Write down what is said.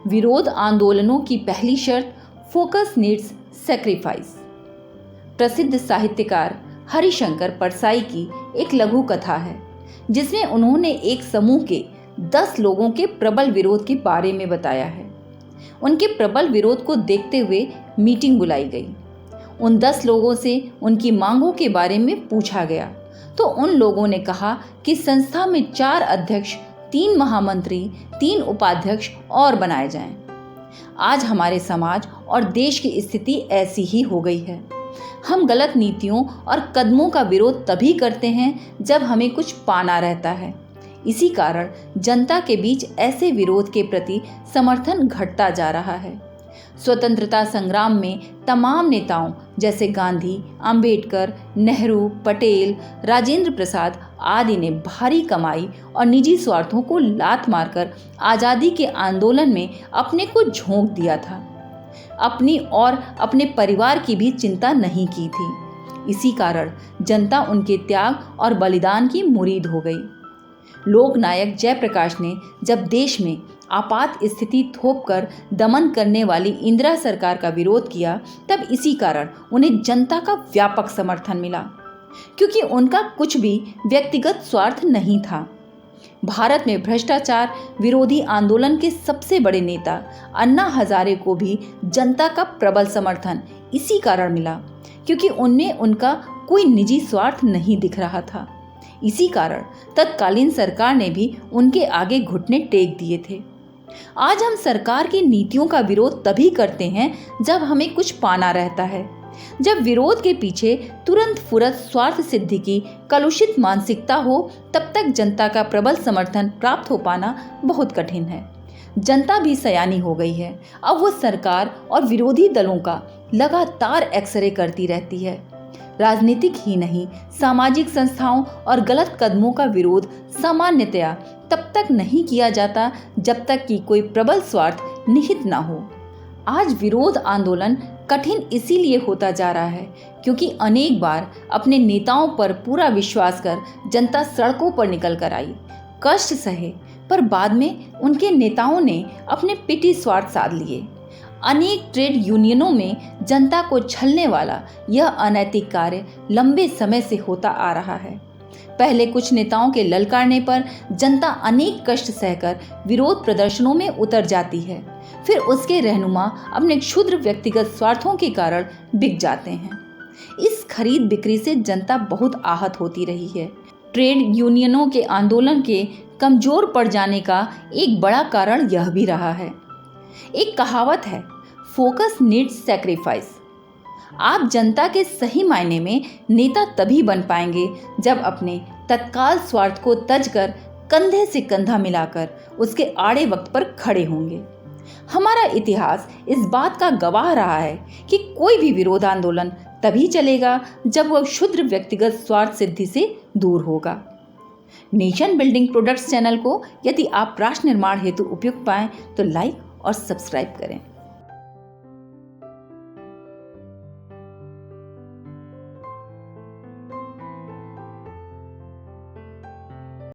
विरोध आंदोलनों की पहली शर्त फोकस नीड्स सैक्रिफाइस। प्रसिद्ध साहित्यकार हरिशंकर परसाई की एक लघु कथा है जिसमें उन्होंने एक समूह के 10 लोगों के प्रबल विरोध के बारे में बताया है। उनके प्रबल विरोध को देखते हुए मीटिंग बुलाई गई। उन 10 लोगों से उनकी मांगों के बारे में पूछा गया तो उन लोगों ने कहा कि संस्था में 4 अध्यक्ष, 3 महामंत्री, 3 उपाध्यक्ष और बनाए जाएं। आज हमारे समाज और देश की स्थिति ऐसी ही हो गई है। हम गलत नीतियों और कदमों का विरोध तभी करते हैं जब हमें कुछ पाना रहता है। इसी कारण जनता के बीच ऐसे विरोध के प्रति समर्थन घटता जा रहा है। स्वतंत्रता संग्राम में तमाम नेताओं जैसे गांधी, अंबेडकर, नेहरू, पटेल, राजेंद्र प्रसाद आदि ने भारी कमाई और निजी स्वार्थों को लात मारकर आज़ादी के आंदोलन में अपने को झोंक दिया था। अपनी और अपने परिवार की भी चिंता नहीं की थी। इसी कारण जनता उनके त्याग और बलिदान की मुरीद हो गई। लोकनायक जयप्रकाश ने जब देश में आपात स्थिति थोपकर दमन करने वाली इंदिरा सरकार का विरोध किया तब इसी कारण उन्हें जनता का व्यापक समर्थन मिला, क्योंकि उनका कुछ भी व्यक्तिगत स्वार्थ नहीं था। भारत में भ्रष्टाचार विरोधी आंदोलन के सबसे बड़े नेता अन्ना हजारे को भी जनता का प्रबल समर्थन इसी कारण मिला, क्योंकि उनमें उनका कोई निजी स्वार्थ नहीं दिख रहा था। इसी कारण तत्कालीन सरकार ने भी उनके आगे घुटने टेक दिए थे। आज हम सरकार की नीतियों का विरोध तभी करते हैं जब हमें कुछ पाना रहता है। जब विरोध के पीछे तुरंत फुरत स्वार्थ सिद्धि की कलुषित मानसिकता हो तब तक जनता का प्रबल समर्थन प्राप्त हो पाना बहुत कठिन है। जनता भी सयानी हो गई है। अब वो सरकार और विरोधी दलों का लगातार एक्सरे करती रहती है। राजनीतिक ही नहीं, सामाजिक संस्थाओं और गलत कदमों का विरोध सामान्यतया तब तक नहीं किया जाता जब तक कि कोई प्रबल स्वार्थ निहित ना हो। आज विरोध आंदोलन कठिन इसीलिए होता जा रहा है क्योंकि अनेक बार अपने नेताओं पर पूरा विश्वास कर जनता सड़कों पर निकल कर आई, कष्ट सहे, पर बाद में उनके नेताओं ने अपने पिटी स्वार्थ साध लिए। अनेक ट्रेड यूनियनों में जनता को छलने वाला यह अनैतिक कार्य लंबे समय से होता आ रहा है। पहले कुछ नेताओं के ललकारने पर जनता अनेक कष्ट सहकर विरोध प्रदर्शनों में उतर जाती है। फिर उसके रहनुमा अपने क्षुद्र व्यक्तिगत स्वार्थों के कारण बिक जाते हैं। इस खरीद बिक्री से जनता बहुत आहत होती रही है। ट्रेड यूनियनों के आंदोलन के कमजोर पड़ जाने का एक बड़ा कारण यह भी रहा है। एक कहावत है, फोकस नीड्स सैक्रिफाइस। आप जनता के सही मायने में नेता तभी बन पाएंगे जब अपने तत्काल स्वार्थ को तज कर कंधे से कंधा मिलाकर उसके आड़े वक्त पर खड़े होंगे। हमारा इतिहास इस बात का गवाह रहा है कि कोई भी विरोध आंदोलन तभी चलेगा जब वह क्षुद्र व्यक्तिगत स्वार्थ सिद्धि से दूर होगा। नेशन बिल्डिंग प्रोडक्ट्स चैनल को यदि आप राष्ट्र निर्माण हेतु उपयुक्त पाएं तो लाइक और सब्सक्राइब करें।